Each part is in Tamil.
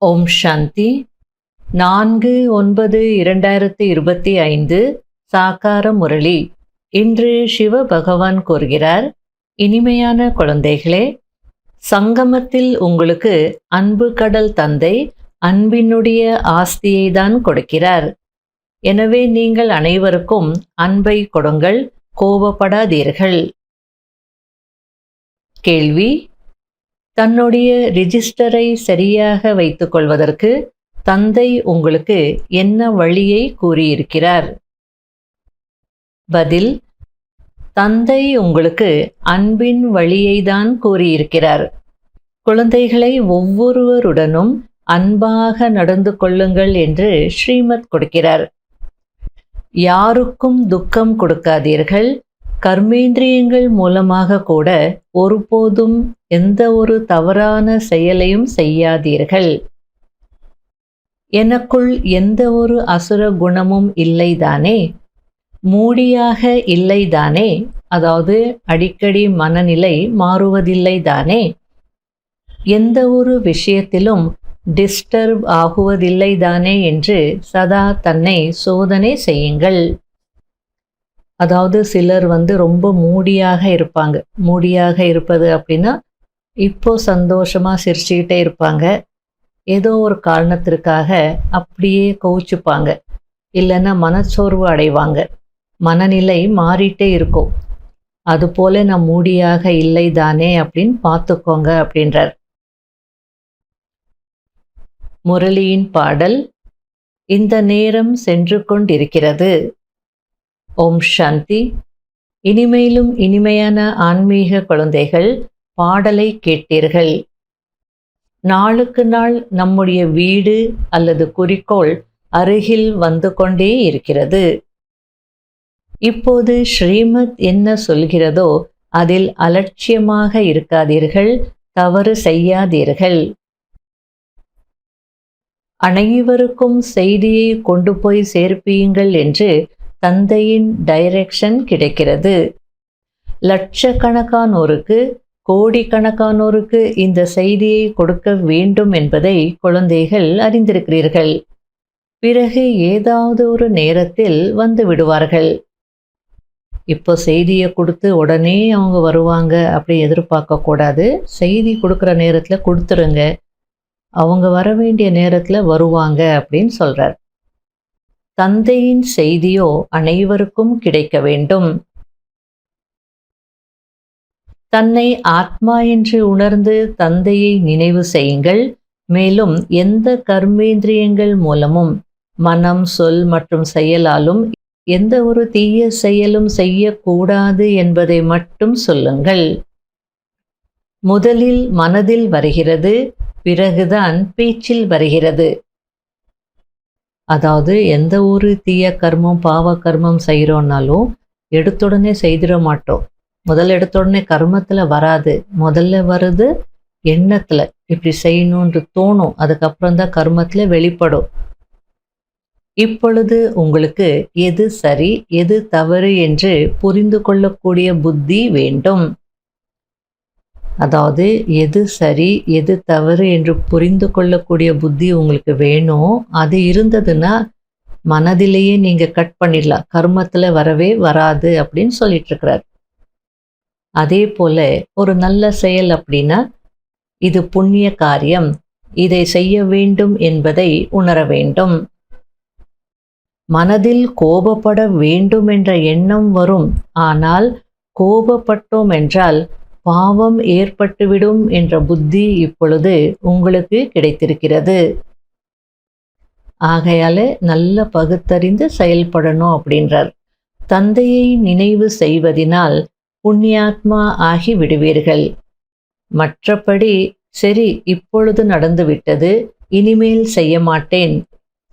ஓம் சாந்தி 4/9/2025 சாக்கார முரளி. இன்று சிவ பகவான் கூறுகிறார், இனிமையான குழந்தைகளே, சங்கமத்தில் உங்களுக்கு அன்பு கடல் தந்தை அன்பினுடைய ஆஸ்தியை தான் கொடுக்கிறார். எனவே நீங்கள் அனைவருக்கும் அன்பை கொடுங்கள், கோபப்படாதீர்கள். கேள்வி: தன்னுடைய ரிஜிஸ்டரை சரியாக வைத்துக் கொள்வதற்கு தந்தை உங்களுக்கு என்ன வழியை கூறியிருக்கிறார்? பதில்: தந்தை உங்களுக்கு அன்பின் வழியை தான் கூறியிருக்கிறார். குழந்தைகளை ஒவ்வொருவருடனும் அன்பாக நடந்து கொள்ளுங்கள் என்று ஸ்ரீமத் கொடுக்கிறார். யாருக்கும் துக்கம் கொடுக்காதீர்கள். கர்மேந்திரியங்கள் மூலமாக கூட ஒருபோதும் எந்த ஒரு தவறான செயலையும் செய்யாதீர்கள். எனக்குள் எந்த ஒரு அசுர குணமும் இல்லைதானே, மூடியாக இல்லைதானே, அதாவது அடிக்கடி மனநிலை மாறுவதில்லைதானே, எந்த ஒரு விஷயத்திலும் டிஸ்டர்ப் ஆகுவதில்லைதானே என்று சதா தன்னை சோதனை செய்யுங்கள். அதாவது சிலர் ரொம்ப மூடியாக இருப்பாங்க. மூடியாக இருப்பது அப்படின்னா, இப்போ சந்தோஷமா சிரிச்சுக்கிட்டே இருப்பாங்க, ஏதோ ஒரு காரணத்திற்காக அப்படியே கோவிச்சுப்பாங்க, இல்லைன்னா மனச்சோர்வு அடைவாங்க, மனநிலை மாறிட்டே இருக்கும். அதுபோல நான் மூடியாக இல்லை தானே அப்படின்னு பார்த்துக்கோங்க அப்படின்றார். முரளியின் பாடல். இந்த நேரம் சென்று கொண்டிருக்கிறது. ஓம் சாந்தி. இனிமையிலும் இனிமையான ஆன்மீக குழந்தைகள், பாடலை கேட்டீர்கள். நாளுக்கு நாள் நம்முடைய வீடு அல்லது குறிக்கோள் அருகில் வந்து கொண்டே இருக்கிறது. இப்போது ஸ்ரீமத் என்ன சொல்கிறதோ அதில் அலட்சியமாக இருக்காதீர்கள், தவறு செய்யாதீர்கள். அனைவருக்கும் செய்தியை கொண்டு போய் சேர்ப்பீங்கள் என்று தந்தையின் டைரக்ஷன் கிடைக்கிறது. லட்சக்கணக்கானோருக்கு, கோடிக்கணக்கானோருக்கு இந்த செய்தியை கொடுக்க வேண்டும் என்பதை குழந்தைகள் அறிந்திருக்கிறீர்கள். பிறகு ஏதாவது ஒரு நேரத்தில் வந்து விடுவார்கள். இப்போ செய்தியை கொடுத்து உடனே அவங்க வருவாங்க அப்படி எதிர்பார்க்க கூடாது. செய்தி கொடுக்குற நேரத்தில் கொடுத்துருங்க, அவங்க வர வேண்டிய நேரத்தில் வருவாங்க அப்படின்னு சொல்றார். தந்தையின் செய்தியோ அனைவருக்கும் கிடைக்க வேண்டும். தன்னை ஆத்மா என்று உணர்ந்து தந்தையை நினைவு செய்யுங்கள். மேலும் எந்த கர்மேந்திரியங்கள் மூலமும், மனம், சொல் மற்றும் செயலாலும் எந்த ஒரு தீய செயலும் செய்யக்கூடாது என்பதை மட்டும் சொல்லுங்கள். முதலில் மனதில் வருகிறது, பிறகுதான் பேச்சில் வருகிறது. அதாவது எந்த ஒரு தீய கர்மம், பாவ கர்மம் செய்கிறோன்னாலும் எடுத்துடனே செய்திட மாட்டோம். முதல்ல எடுத்தோடனே கர்மத்தில் வராது, முதல்ல வருது எண்ணத்தில். இப்படி செய்யணும்னு தோணும், அதுக்கப்புறம் தான் கர்மத்தில் வெளிப்படும். இப்பொழுது உங்களுக்கு எது சரி எது தவறு என்று புரிந்து கொள்ளக்கூடிய புத்தி வேண்டும். அதாவது எது சரி எது தவறு என்று புரிந்து கொள்ளக்கூடிய புத்தி உங்களுக்கு வேணும். அது இருந்ததுன்னா மனதிலேயே நீங்கள் கட் பண்ணிடலாம், கர்மத்தில் வரவே வராது அப்படின்னு சொல்லிட்டு இருக்கிறார். அதே போல ஒரு நல்ல செயல் அப்படின்னா, இது புண்ணிய காரியம், இதை செய்ய வேண்டும் என்பதை உணர வேண்டும். மனதில் கோபப்பட வேண்டும் என்ற எண்ணம் வரும். ஆனால் கோபப்பட்டோம் என்றால் பாவம் ஏற்பட்டுவிடும் என்ற புத்தி இப்பொழுது உங்களுக்கு கிடைத்திருக்கிறது. ஆகையால நல்ல பகுத்தறிந்து செயல்படணும் அப்படின்றார். தந்தையை நினைவு செய்வதினால் புண்ணியாத்மா ஆகி விடுவீர்கள். மற்றபடி சரி இப்பொழுது நடந்துவிட்டது, இனிமேல் செய்ய மாட்டேன்,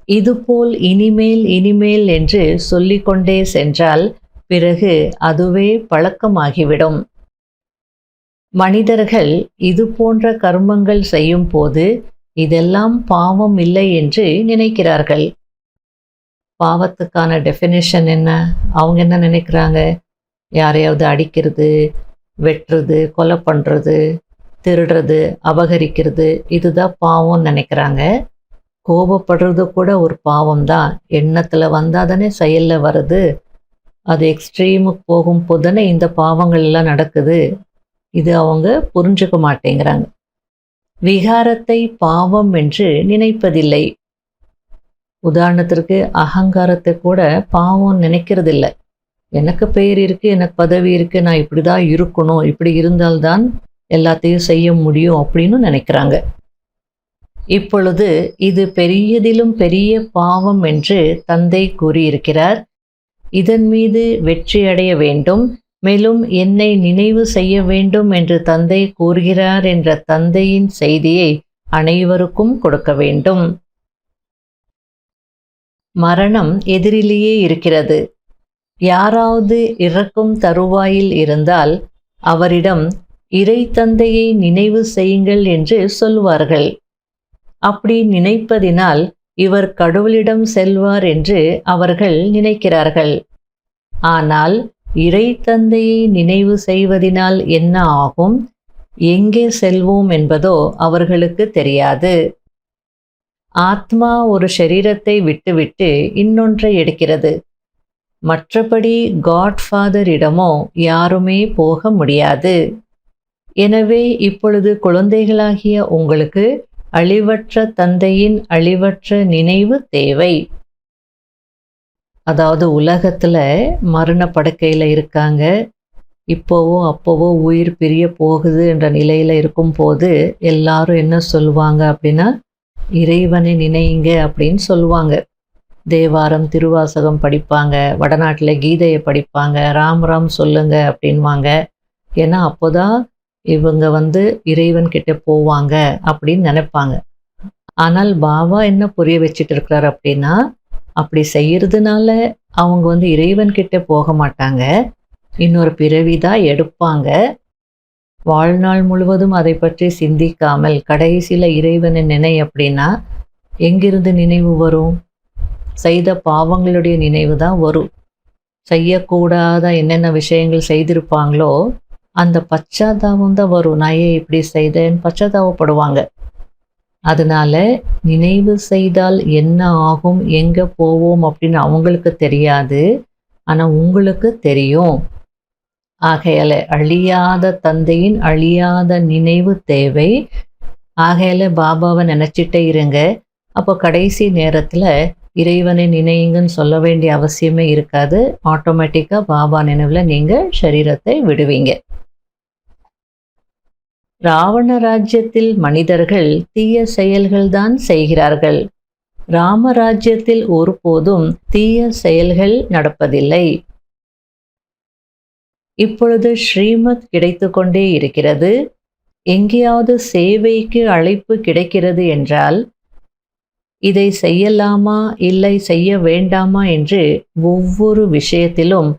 இதுபோல் இனிமேல் இனிமேல் என்று சொல்லிக்கொண்டே சென்றால் பிறகு அதுவே பழக்கமாகிவிடும். மனிதர்கள் இது போன்ற கர்மங்கள் செய்யும் போது இதெல்லாம் பாவம் இல்லை என்று நினைக்கிறார்கள். பாவத்துக்கான டெஃபினேஷன் என்ன? அவங்க என்ன நினைக்கிறாங்க? யாரையாவது அடிக்கிறது, வெட்டுறது, கொலை பண்ணுறது, திருடுறது, அபகரிக்கிறது இதுதான் பாவம்னு நினைக்கிறாங்க. கோபப்படுறது கூட ஒரு பாவம் தான். எண்ணத்தில் வந்தால் தானே செயலில் வருது. அது எக்ஸ்ட்ரீமுக்கு போகும்போது தானே இந்த பாவங்கள் எல்லாம் நடக்குது. இது அவங்க புரிஞ்சுக்க மாட்டேங்கிறாங்க. விகாரத்தை பாவம் என்று நினைப்பதில்லை. உதாரணத்திற்கு அகங்காரத்தை கூட பாவம் நினைக்கிறதில்லை. எனக்கு பெயர் இருக்குது, எனக்கு பதவி இருக்குது, நான் இப்படி தான் இருக்கணும், இப்படி இருந்தால்தான் எல்லாத்தையும் செய்ய முடியும் அப்படின்னு நினைக்கிறாங்க. இப்பொழுது இது பெரியதிலும் பெரிய பாவம் என்று தந்தை கூறியிருக்கிறார். இதன் மீது வெற்றியடைய வேண்டும், மேலும் என்னை நினைவு செய்ய வேண்டும் என்று தந்தை கூறுகிறார் என்ற தந்தையின் செய்தியை அனைவருக்கும் கொடுக்க வேண்டும். மரணம் எதிரிலேயே இருக்கிறது. யாராவது இறக்கும் தருவாயில் இருந்தால் அவரிடம் இறை தந்தையை நினைவு செய்யுங்கள் என்று சொல்வார்கள். அப்படி நினைப்பதினால் இவர் கடவுளிடம் செல்வார் என்று அவர்கள் நினைக்கிறார்கள். ஆனால் இறை தந்தையை நினைவு செய்வதினால் என்ன ஆகும், எங்கே செல்வோம் என்பதோ அவர்களுக்கு தெரியாது. ஆத்மா ஒரு சரீரத்தை விட்டுவிட்டு இன்னொன்றை எடுக்கிறது. மற்றபடி காட்ஃபாதரிடமோ யாருமே போக முடியாது. எனவே இப்பொழுது குழந்தைகளாகிய உங்களுக்கு அழிவற்ற தந்தையின் அழிவற்ற நினைவு தேவை. அதாவது உலகத்தில் மரண படுக்கையில் இருக்காங்க, இப்போவோ அப்போவோ உயிர் பிரிய போகுது என்ற நிலையில் இருக்கும்போது எல்லாரும் என்ன சொல்லுவாங்க அப்படின்னா, இறைவனை நினைங்க அப்படின்னு சொல்லுவாங்க. தேவாரம் திருவாசகம் படிப்பாங்க, வடநாட்டில் கீதையை படிப்பாங்க, ராம் ராம் சொல்லுங்க அப்படின்வாங்க. ஏன்னா அப்போதான் இவங்க இறைவன் கிட்ட போவாங்க அப்படின்னு நினைப்பாங்க. ஆனால் பாபா என்ன புரிய வச்சுட்டு இருக்கிறார் அப்படின்னா, அப்படி செய்யறதுனால அவங்க இறைவன் கிட்ட போக மாட்டாங்க, இன்னொரு பிறவி தான் எடுப்பாங்க. வாழ்நாள் முழுவதும் அதை பற்றி சிந்திக்காமல் கடைசியில் இறைவனை நினை அப்படின்னா எங்கிருந்து நினைவு வரும்? செய்த பாவங்களுடைய நினைவு தான் வரும். செய்யக்கூடாத என்னென்ன விஷயங்கள் செய்திருப்பாங்களோ அந்த பச்சாதாபம் தான் வரும். நான் ஏன் இப்படி செய்தேன்னு பச்சாதாபப்படுவாங்க. அதனால நினைவு செய்தால் என்ன ஆகும், எங்கே போவோம் அப்படின்னு அவங்களுக்கு தெரியாது, ஆனால் உங்களுக்கு தெரியும். ஆகையால அழியாத தந்தையின் அழியாத நினைவு தேவை. ஆகையால பாபாவை நினச்சிட்டே இருங்க. அப்போ கடைசி நேரத்தில் இறைவனை நினையுங்கன்னு சொல்ல வேண்டிய அவசியமே இருக்காது. ஆட்டோமேட்டிக்காக பாபா நினைவில் நீங்கள் சரீரத்தை விடுவீங்க. ராவண ராஜ்யத்தில் மனிதர்கள் தீய செயல்கள் தான் செய்கிறார்கள். ராமராஜ்யத்தில் ஒருபோதும் தீய செயல்கள் நடப்பதில்லை. இப்பொழுது ஸ்ரீமத் கிடைத்து கொண்டே இருக்கிறது. எங்கேயாவது சேவைக்கு அழைப்பு கிடைக்கிறது என்றால் இதை செய்யலாமா இல்லை செய்ய வேண்டாமா என்று ஒவ்வொரு விஷயத்திலும்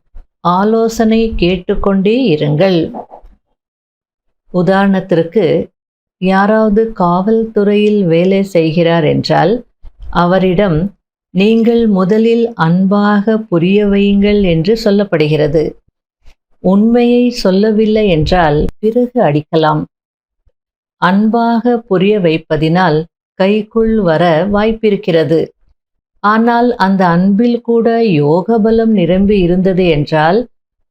ஆலோசனை கேட்டுக்கொண்டே இருங்கள். உதாரணத்திற்கு யாராவது காவல்துறையில் வேலை செய்கிறார் என்றால் அவரிடம் நீங்கள் முதலில் அன்பாக புரிய வையுங்கள் என்று சொல்லப்படுகிறது. உண்மையை சொல்லவில்லை என்றால் பிறகு அடிக்கலாம். அன்பாக புரிய வைப்பதினால் கைக்குள் வர வாய்ப்பிருக்கிறது. ஆனால் அந்த அன்பில் கூட யோக பலம் நிரம்பி இருந்தது என்றால்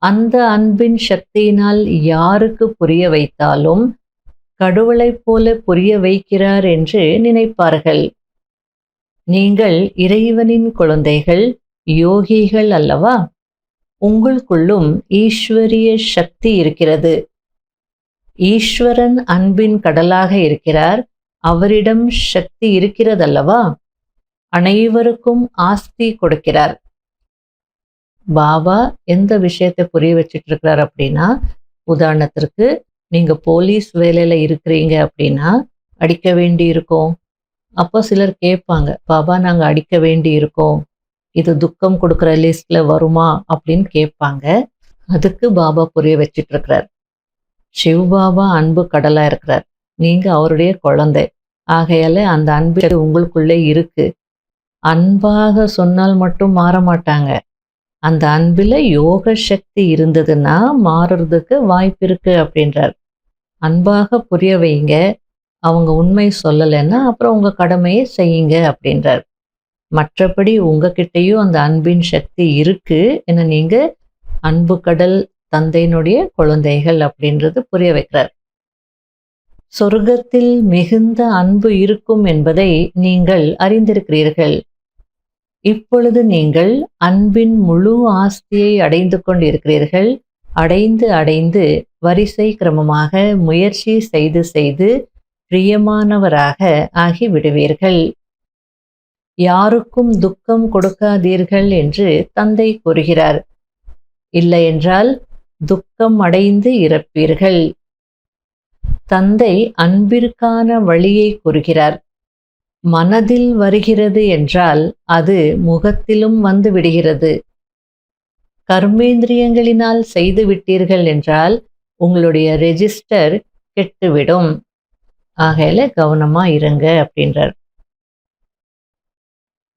அந்த அன்பின் சக்தியினால் யாருக்கு புரிய வைத்தாலும் கடவுளைப் போல புரிய வைக்கிறார் என்று நினைப்பார்கள். நீங்கள் இறைவனின் குழந்தைகள், யோகிகள் அல்லவா? உங்களுக்குள்ளும் ஈஸ்வரிய சக்தி இருக்கிறது. ஈஸ்வரன் அன்பின் கடலாக இருக்கிறார். அவரிடம் சக்தி இருக்கிறதல்லவா? அனைவருக்கும் ஆஸ்தி கொடுக்கிறார். பாபா எந்த விஷயத்தை புரிய வச்சுட்டு இருக்கிறார் அப்படின்னா, உதாரணத்திற்கு நீங்க போலீஸ் வேலையில இருக்கிறீங்க அப்படின்னா அடிக்க வேண்டி இருக்கும். அப்போ சிலர் கேட்பாங்க, பாபா நாங்க அடிக்க வேண்டி இருக்கோம், இது துக்கம் கொடுக்குற லிஸ்ட்ல வருமா அப்படின்னு கேட்பாங்க. அதுக்கு பாபா புரிய வச்சுட்டு இருக்கிறார். சிவ பாபா அன்பு கடலா இருக்கிறார். நீங்க அவருடைய குழந்தை. ஆகையால அந்த அன்பு உங்களுக்குள்ளே இருக்கு. அன்பாக சொன்னால் மட்டும் மாற மாட்டாங்க. அந்த அன்பில் யோக சக்தி இருந்ததுன்னா மாறுறதுக்கு வாய்ப்பு இருக்கு அப்படின்றார். அன்பாக புரிய வைங்க. அவங்க உண்மை சொல்லலைன்னா அப்புறம் உங்க கடமையை செய்யுங்க அப்படின்றார். மற்றபடி உங்ககிட்டயும் அந்த அன்பின் சக்தி இருக்கு என நீங்க அன்பு கடல் தந்தையினுடைய குழந்தைகள் அப்படின்றது புரிய வைக்கிறார். சொர்க்கத்தில் மிகுந்த அன்பு இருக்கும் என்பதை நீங்கள் அறிந்திருக்கிறீர்கள். இப்பொழுது நீங்கள் அன்பின் முழு ஆஸ்தியை அடைந்து கொண்டிருக்கிறீர்கள். அடைந்து வரிசை கிரமமாக முயற்சி செய்து பிரியமானவராக ஆகிவிடுவீர்கள். யாருக்கும் துக்கம் கொடுக்காதீர்கள் என்று தந்தை கூறுகிறார். இல்லையென்றால் துக்கம் அடைந்து இறப்பீர்கள். தந்தை அன்பிற்கான வழியை கூறுகிறார். மனதில் வருகிறது என்றால் அது முகத்திலும் வந்து விடுகிறது. கர்மேந்திரியங்களினால் செய்து விட்டீர்கள் என்றால் உங்களுடைய ரெஜிஸ்டர் கெட்டுவிடும். ஆகையில கவனமா இருங்க அப்படின்றார்.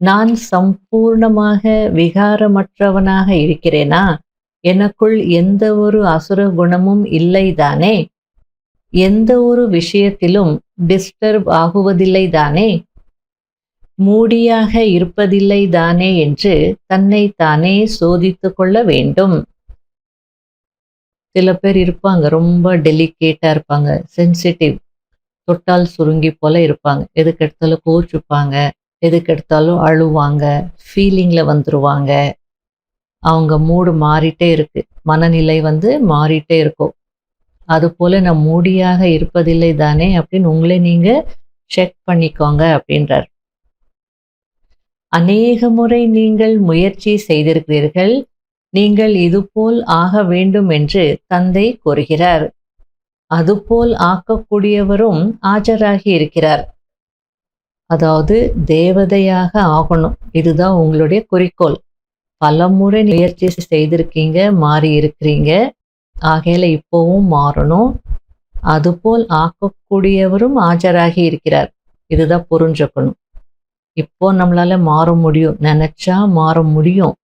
நான் சம்பூர்ணமாக விகாரமற்றவனாக இருக்கிறேனா? எனக்குள் எந்த ஒரு அசுர குணமும் இல்லைதானே? எந்த ஒரு விஷயத்திலும் டிஸ்டர்ப் ஆகுவதில்லை தானே? மூடியாக இருப்பதில்லை தானே என்று தன்னை தானே சோதித்து கொள்ள வேண்டும். சில பேர் இருப்பாங்க, ரொம்ப டெலிகேட்டா இருப்பாங்க, சென்சிட்டிவ், தொட்டால் சுருங்கி போல இருப்பாங்க. எதுக்கு எடுத்தாலும் கோச்சுப்பாங்க, எதுக்கு எடுத்தாலும் அழுவாங்க, ஃபீலிங்ல வந்துருவாங்க. அவங்க மூடு மாறிட்டே இருக்கு, மனநிலை மாறிட்டே இருக்கும். அதுபோல நான் மூடியாக இருப்பதில்லை தானே அப்படின்னு உங்களை நீங்க செக் பண்ணிக்கோங்க அப்படின்றார். அநேக முறை நீங்கள் முயற்சி செய்திருக்கிறீர்கள். நீங்கள் இதுபோல் ஆக வேண்டும் என்று தந்தை கூறுகிறார். அதுபோல் ஆக்கக்கூடியவரும் ஆஜராகி இருக்கிறார். அதாவது தேவதையாக ஆகணும், இதுதான் உங்களுடைய குறிக்கோள். பல முறை முயற்சி செய்திருக்கீங்க, மாறி இருக்கிறீங்க. ஆகையில இப்போவும் மாறணும். அதுபோல் ஆக்கக்கூடியவரும் ஆஜராகி இருக்கிறார். இதுதான் புரிஞ்சுக்கணும். இப்போ நம்மளால மாற முடியும், நினைச்சா மாற முடியும்.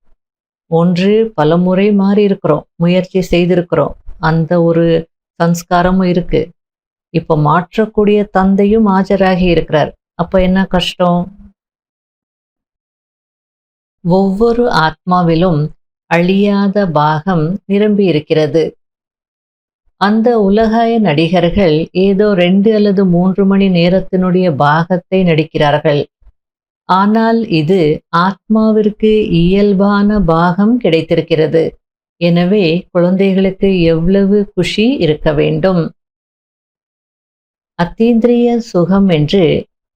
ஒன்று பல முறை மாறி இருக்கிறோம், முயற்சி செய்திருக்கிறோம், அந்த ஒரு சம்ஸ்காரமும் இருக்கு. இப்ப மாற்றக்கூடிய தந்தையும் ஆஜராகி இருக்கிறார். அப்ப என்ன கஷ்டம்? ஒவ்வொரு ஆத்மாவிலும் அழியாத பாகம் நிரம்பி இருக்கிறது. அந்த உலகாய நடிகர்கள் ஏதோ 2 அல்லது 3 மணி நேரத்தினுடைய பாகத்தை நடிக்கிறார்கள். ஆனால் இது ஆத்மாவிற்கு இயல்பான பாகம் கிடைத்திருக்கிறது. எனவே குழந்தைகளுக்கு எவ்வளவு குஷி இருக்க வேண்டும். அத்தீந்திரிய சுகம் என்று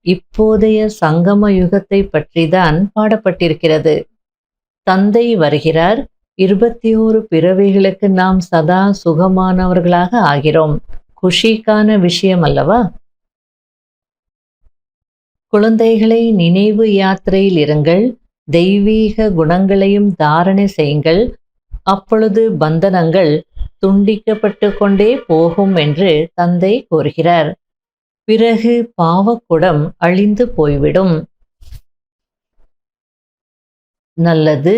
இப்போதைய சங்கம யுகத்தை பற்றிதான் பாடப்பட்டிருக்கிறது. தந்தை வருகிறார். 21 பிறவிகளுக்கு நாம் சதா சுகமானவர்களாக ஆகிறோம். குஷிக்கான விஷயம் அல்லவா? குழந்தைகளை நினைவு யாத்திரையில் இருங்கள். தெய்வீக குணங்களையும் தாரணை செய்யுங்கள். அப்பொழுது பந்தனங்கள் துண்டிக்கப்பட்டு கொண்டே போகும் என்று தந்தை கூறுகிறார். பிறகு பாவக்குடம் அழிந்து போய்விடும். நல்லது.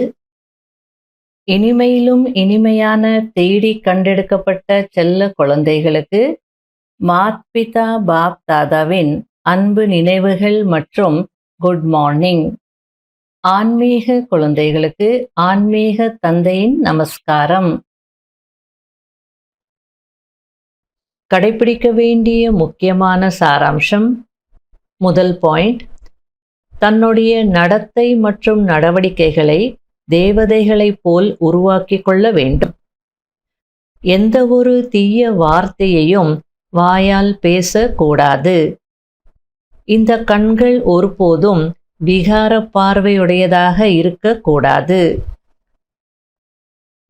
இனிமையிலும் இனிமையான தேடி கண்டெடுக்கப்பட்ட செல்ல குழந்தைகளுக்கு மாத் பிதா பாப் தாதாவின் அன்பு நினைவுகள் மற்றும் குட் மார்னிங். ஆன்மீக குழந்தைகளுக்கு ஆன்மீக தந்தையின் நமஸ்காரம். கடைபிடிக்க வேண்டிய முக்கியமான சாராம்சம். முதல் பாயிண்ட், தன்னுடைய நடத்தை மற்றும் நடவடிக்கைகளை தேவதைகளைப் போல் உருவாக்கி கொள்ள வேண்டும். எந்த ஒரு தீய வார்த்தையையும் வாயால் பேசக்கூடாது. இந்த கண்கள் ஒருபோதும் விகார பார்வையுடையதாக இருக்கக்கூடாது.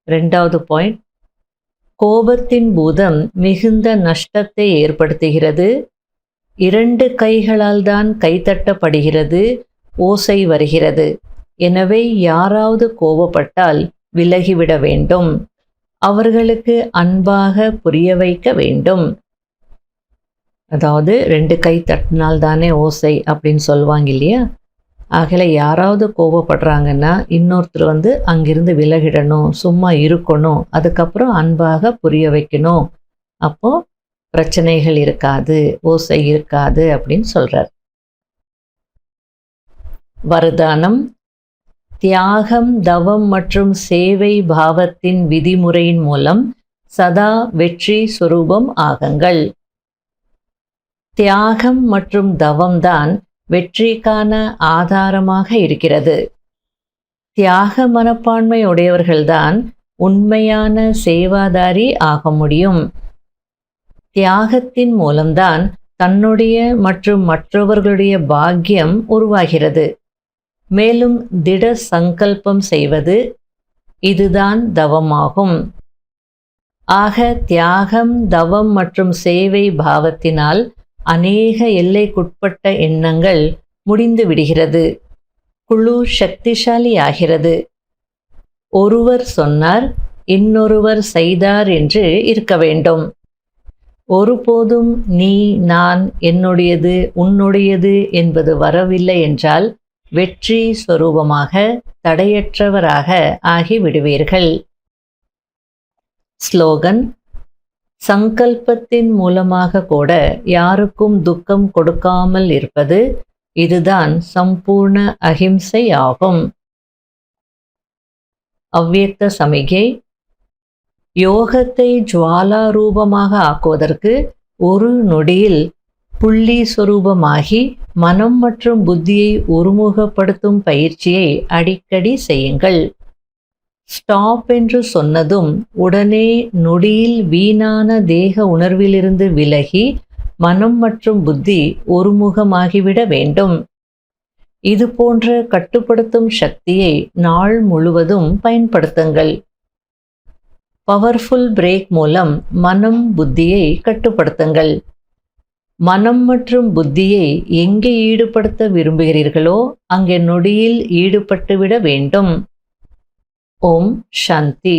2வது பாயிண்ட், கோபத்தின் பூதம் மிகுந்த நஷ்டத்தை ஏற்படுத்துகிறது. 2 கைகளால் தான் கைத்தட்டப்படுகிறது, ஓசை வருகிறது. எனவே யாராவது கோபப்பட்டால் விலகிவிட வேண்டும். அவர்களுக்கு அன்பாக புரிய வைக்க வேண்டும். அதாவது 2 கை தட்டினால் தானே ஓசை அப்படின்னு சொல்லுவாங்க இல்லையா? ஆகல யாராவது கோபப்படுறாங்கன்னா இன்னொருத்தர் அங்கிருந்து விலகிடணும், சும்மா இருக்கணும், அதுக்கப்புறம் அன்பாக புரிய வைக்கணும். அப்போ பிரச்சனைகள் இருக்காது, ஓசை இருக்காது அப்படின்னு சொல்றார். வரதானம்: தியாகம், தவம் மற்றும் சேவை பாவத்தின் விதிமுறையின் மூலம் சதா வெற்றி சொரூபம் ஆகுங்கள். தியாகம் மற்றும் தவம்தான் வெற்றிக்கான ஆதாரமாக இருக்கிறது. தியாக மனப்பான்மை உடையவர்கள்தான் உண்மையான சேவாதாரி ஆக முடியும். தியாகத்தின் மூலம்தான் தன்னுடைய மற்றும் மற்றவர்களுடைய பாக்கியம் உருவாகிறது. மேலும் திட சங்கல்பம் செய்வது, இதுதான் தவமாகும். ஆக தியாகம், தவம் மற்றும் சேவை பாவத்தினால் அநேக எல்லைக்குட்பட்ட எண்ணங்கள் முடிந்து விடுகிறது. குழு சக்திசாலியாகிறது. ஒருவர் சொன்னார், இன்னொருவர் செய்தார் என்று இருக்க வேண்டும். ஒருபோதும் நீ, நான், என்னுடையது, உன்னுடையது என்பது வரவில்லை என்றால் வெற்றி சொரூபமாக தடையற்றவராக ஆகிவிடுவீர்கள். ஸ்லோகன்: சங்கல்பத்தின் மூலமாக கூட யாருக்கும் துக்கம் கொடுக்காமல் இருப்பது, இதுதான் சம்பூர்ண அஹிம்சை ஆகும். அவ்வியக்த சமிகை: யோகத்தை ஜுவாலா ரூபமாக ஆக்குவதற்கு ஒரு நொடியில் புள்ளி சொரூபமாகி மனம் மற்றும் புத்தியை ஒருமுகப்படுத்தும் பயிற்சியை அடிக்கடி செய்யுங்கள். ஸ்டாப் என்று சொன்னதும் உடனே நொடியில் வீணான தேக உணர்விலிருந்து விலகி மனம் மற்றும் புத்தி ஒருமுகமாகிவிட வேண்டும். இது போன்ற கட்டுப்படுத்தும் சக்தியை நாள் முழுவதும் பயன்படுத்துங்கள். பவர்ஃபுல் பிரேக் மூலம் மனம், புத்தியை கட்டுப்படுத்துங்கள். மனம் மற்றும் புத்தியை எங்கே ஈடுபடுத்த விரும்புகிறீர்களோ அங்கே நொடியில் ஈடுபட்டுவிட வேண்டும். ஓம் சாந்தி.